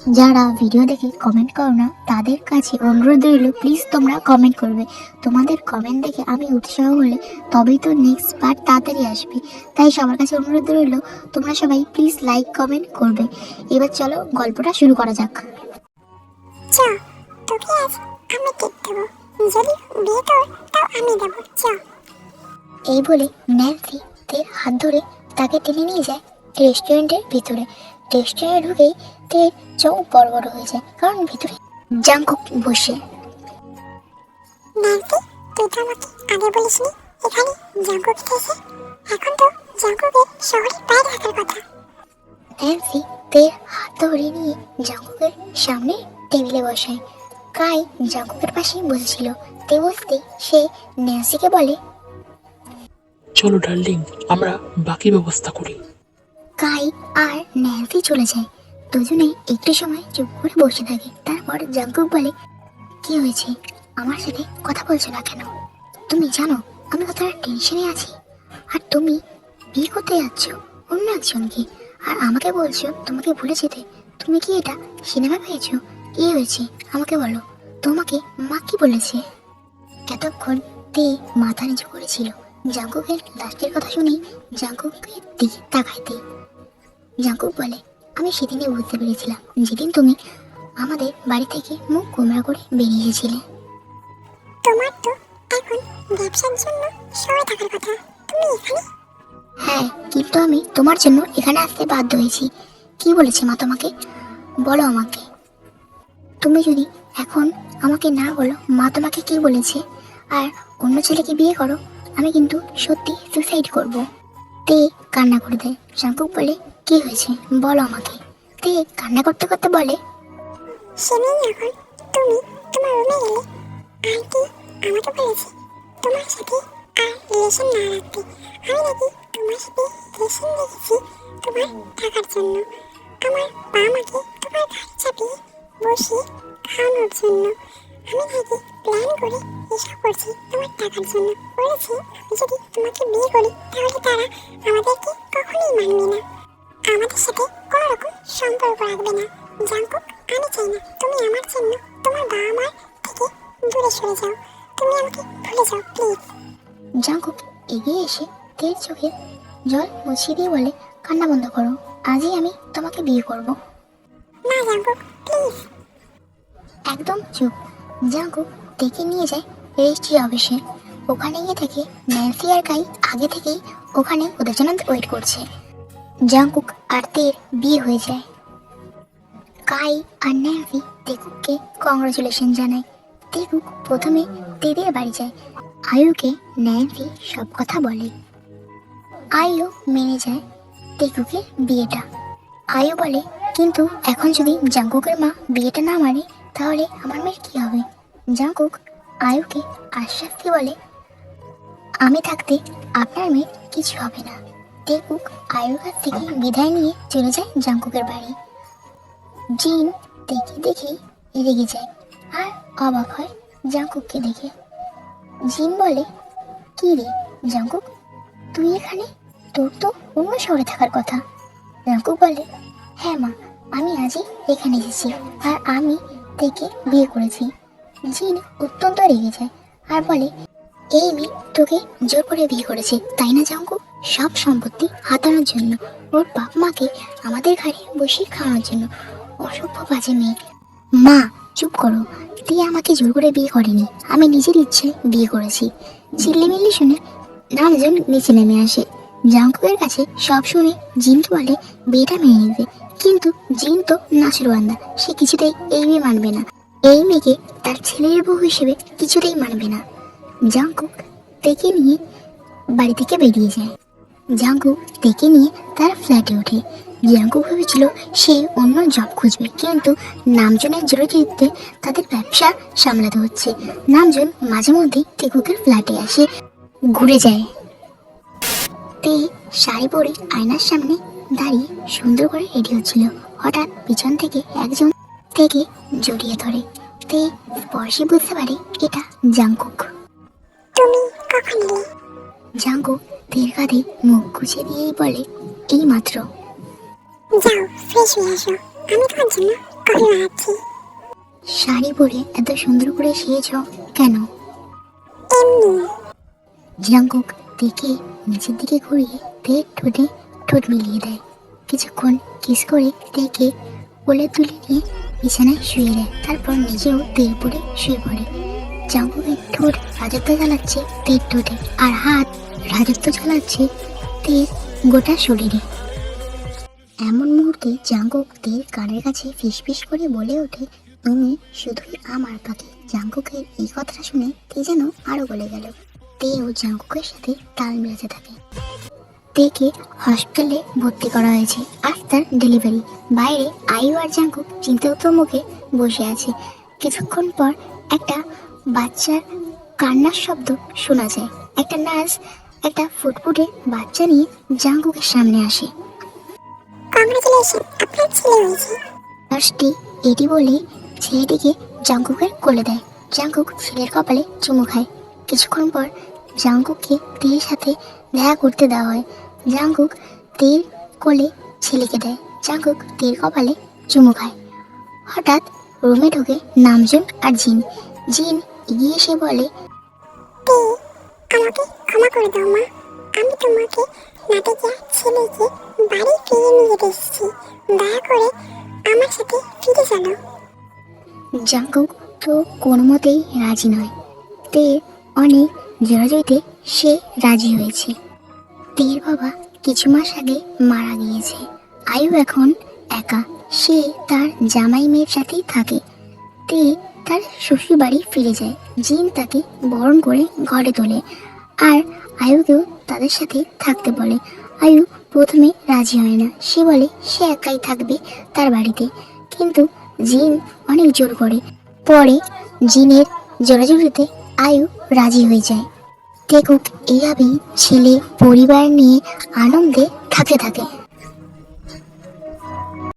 যারা ভিডিও দেখে কমেন্ট করো না তাদের কাছে অনুরোধ রইল, প্লিজ তোমরা কমেন্ট করবে। তোমাদের কমেন্ট দেখে আমি উৎসাহ হলে তবেই তো নেক্সট পার্ট তাড়াতাড়ি আসবে। তাই সবার কাছে অনুরোধ রইল, তোমরা সবাই প্লিজ লাইক কমেন্ট করবে। এবার চলো গল্পটা শুরু করা যাক। চ তোকে আজ আমি কেক দেবো, যদি বিয়ে তোর তাও আমি দেবো। চ। এই বলে ন্যান্সি তের হাত ধরে তাকে টেনে নিয়ে যায় রেস্টুরেন্টের ভিতরে। রেস্টুরেন্টে ঢুকেই তের চোখ বড় বড় হয়ে যায়, কারণ ভিতরে জাংকুক বসে। ন্যান্সি, তুই তো আমাকে আগে বলিসনি এখানে জাঙ্কুক এসেছে। এখন তো জাঙ্কুকের শহরের বাইরে থাকার কথা। ন্যান্সি তের হাত ধরে নিয়ে জাংকুকের সামনে টেবিলে বসায়। কাই জাংকুকের পাশে বসেছিল। তে বসতে সে ন্যান্সিকে বলে, চলো ডার্লিং, আমরা বাকি ব্যবস্থা করি। কাই আর ন্যান্সি চলে যায়। দুজনে একটু সময় চুপ করে বসে থাকে। তারপর জাংকুক বলে, কি হয়েছে, আমার সাথে কথা বলছো না কেন? তুমি জানো আমি কতটা টেনশনে আছি। আর তুমি বিয়ে করতে যাচ্ছ অন্য একজনকে, আর আমাকে বলছো তোমাকে ভুলে যেতে। তুমি কি এটা সিনেমা পেয়েছো? কি হয়েছে আমাকে বলো। তোমাকে মা কি বলেছে? এতক্ষণ তে মাথা নিচু করেছিল। জাংকুকের লাস্টের কথা শুনেই জাংকুকের দিকে তাকাইতে জাংকুক বলে, আমি সেদিনে বুঝতে পেরেছিলাম যেদিন তুমি আমাদের বাড়ি থেকে মুখ গোমরা করে বেরিয়ে এসেছিলে। তোমার তো এখন ব্যবসার জন্য শহরে থাকার কথা, তুমি এখানে? হ্যাঁ, কিন্তু আমি তোমার জন্য এখানে আসতে বাধ্য হয়েছি। কি বলেছে মা তোমাকে? বলো আমাকে। তুমি যদি এখন আমাকে না বলো মা তোমাকে কি বলেছে আর অন্য ছেলেকে বিয়ে করো, আমি কিন্তু সত্যি সুসাইড করব। তে কান্না করে দেয়। জাংকুক বলে, কি হয়েছে বলো আমাকে। তে কান্না করতে করতে বলে, সেদিন যখন তুমি তোমার রুমে গেলে, আন্টি আমাকে বলেছে তোমার সাথে আর রিলেশন না রাখতে। আমি নাকি তোমার সাথে রিলেশন রেখেছি তোমার টাকার জন্য। আমার পা মাকে তোমার ঘাড়ে চাপিয়ে বসিয়ে খাওয়ানোর জন্য। আমি নাকি প্ল্যান করে এসব করছি তোমার টাকার জন্য। বলেছি আমি যদি তোমাকে বিয়ে করি তাহলে তারা আমাদেরকে কখনোই মানবে না, আমাদের সাথে কোনো রকম সম্পর্ক রাখবে না। জাংকুক, আমি চাই না তুমি আমার জন্য তোমার বাবা মার থেকে দূরে সরে যাও। তুমি আমাকে ভুলে যাও প্লিজ। জাংকুক এগিয়ে এসে তের চোখে জল মুছিয়ে দিয়ে বলে, কান্না বন্ধ করো, আজই আমি তোমাকে বিয়ে করব। না জাংকুক, প্লিজ। একদম চুপ। জাংকুক তেকে নিয়ে যায় রেজিস্ট্রি অফিসে। ওখানে গিয়ে থেকে ন্যান্সি আর কাই আগে থেকেই ওখানে ওদের জন্য ওয়েট করছে। জাংকুক আর তের বিয়ে হয়ে যায়। কাই আর ন্যান্সি তেকুককে কংগ্রাচুলেশন জানায়। তেকুক প্রথমে তেদের বাড়ি যায়। আয়ুকে ন্যান্সি সব কথা বলে। আয়ু মেনে যায় তেকুকের বিয়েটা। আয়ু বলে, কিন্তু এখন যদি জাংকুকের মা বিয়েটা না মানে তাহলে আমার মেয়ের কি হবে? জাংকুক আয়ুকে আশ্বাস দিয়ে বলে, আমি থাকতে আপনার মেয়ের কিছু হবে না। তেকুক আয়ুর কাছ থেকে বিদায় নিয়ে চলে যায় জাংকুকের বাড়ি। জিন তেকে দেখেই রেগে যায় আর অবাক হয় জাংকুককে দেখে। জিন বলে, কি রে জাংকুক, তুই এখানে? তোর তো অন্য শহরে থাকার কথা। জাংকুক বলে, হ্যাঁ মা, আমি আজই এখানে এসেছি আর আমি তেকে বিয়ে করেছি। জিন অত্যন্ত রেগে যায় আর বলে, এই মেয়ে তোকে জোর করে বিয়ে করেছে তাই না জাংকুক? সব সম্পত্তি হাতানোর জন্য, ওর বাপ মাকে আমাদের ঘরে বসিয়ে খাওয়ানোর জন্য। অসভ্য বাজে মেয়ে। মা চুপ করো, তুই আমাকে জোর করে বিয়ে করেনি, আমি নিজের ইচ্ছে বিয়ে করেছি। চিল্লিমিল্লি শুনে নামজন নিচে নেমে আসে। জাংকুকের কাছে সব শুনে জিনকে বলে বিয়েটা মেনে নিতে, কিন্তু জিন তো নাসরবান্দা, সে কিছুতেই এই মেয়ে মানবে না। এই মেয়েকে তার ছেলের বউ হিসেবে কিছুতেই মানবে না। জাংকুক তেকে নিয়ে বাড়ি থেকে বেরিয়ে যায়। জাংকুক তেকে নিয়ে তার ফ্ল্যাটে ওঠে। জাংকুক ভেবেছিল সে অন্য জব খুঁজবে, কিন্তু নামজনের জরুরিতে তাদের ব্যবসা সামলাতে হচ্ছে। নামজন মাঝে মধ্যে তেকুকের ফ্ল্যাটে আসে, ঘুরে যায়। তে শাড়ি পরে আয়নার সামনে দাঁড়িয়ে সুন্দর করে রেডি হচ্ছিল। হঠাৎ পিছন থেকে একজন তেকে জড়িয়ে ধরে। তে স্পর্শে বুঝতে পারে এটা জাংকুক। তুমি কখন এলে? জাংকুক তের কাঁধে মুখ গুছিয়ে দিয়েই বলে, এই মাত্র। যাও ফ্রেশ হয়ে আসো, আমি তোমার জন্য কফি বানাচ্ছি। শাড়ি পরে এত সুন্দর করে সেজেছ কেন? এমনি। জাঙ্কুক তেকে নিচের দিকে ঘুরিয়ে তের ঠোঁটে ঠোঁট মিলিয়ে দেয়। কিছুক্ষণ কিস করে তেকে কোলে তুলে নিয়ে বিছানায় শুয়ে দেয়। তারপর নিজেও তের উপরে শুয়ে পড়ে। জাঙ্কুকের ঠোঁট রাজত্ব চালাচ্ছে তের ঠোঁটে, আর হাত রাজত্ব চালাচ্ছে তের গোটা শরীরে। এমন মুহূর্তে জাঙ্কুক তের কানের কাছে ফিসফিস করে বলে ওঠে, তুমি শুধুই আমার পাখি। জাঙ্কুকের এই কথাটা শুনে তে যেন আরো গলে গেল। তে ও জাঙ্কুকের সাথে তাল মেলাতে থাকে। তেকে হসপিটালে ভর্তি করা হয়েছে আফটার ডেলিভারি। বাইরে আয়ু আর জাঙ্কুক চিন্তিত মুখে বসে আছে। কিছুক্ষণ পর একটা বাচ্চার কান্নার শব্দ শোনা যায়। একটা নার্স একটা ফুটফুটে বাচ্চা নিয়ে জাঙ্কুকের সামনে আসে। কংগ্রেচুলেশন, আপনার ছেলে হয়েছে। নার্সটি এটি বলে ছেলেটিকে জাঙ্কুকের কোলে দেয়। জাঙ্কুক ছেলের কপালে চুমু খায়। কিছুক্ষণ পর জাঙ্কুককে তের সাথে দেখা করতে দেওয়া হয়। জাঙ্কুক তের কোলে ছেলেকে দেয়। জাঙ্কুক তের কপালে চুমু খায়। হঠাৎ রুমে ঢোকে নামজুন আর জিন। জিন এগিয়ে এসে বলে, তে, আমাকে ক্ষমা করে দাও মা। আমি তোমাকে নাটকের ছেলেকে বাড়ি ফিরিয়ে নিয়ে যেতে এসেছি। দয়া করে আমার সাথে ফিরে চলো। জাঙ্কুক তো কোনো মতেই রাজি নয়। তের অনেক জোরাজুরিতে সে রাজি হয়েছে। তের বাবা কিছু মাস আগে মারা গিয়েছে। আয়ু এখন একা। সে তার জামাই মেয়ের সাথেই থাকে। তে তার শ্বশুর বাড়ি ফিরে যায়। জিন তাকে বরণ করে ঘরে তোলে আর আয়ুকেও তাদের সাথে থাকতে বলে। আয়ু প্রথমে রাজি হয় না। সে বলে সে একাই থাকবে তার বাড়িতে, কিন্তু জিন অনেক জোর করে। পরে জিনের জোরাজুরিতে আয়ু রাজি হয়ে যায়। তেকুক এইভাবেই ছেলে পরিবার নিয়ে আনন্দে থাকে।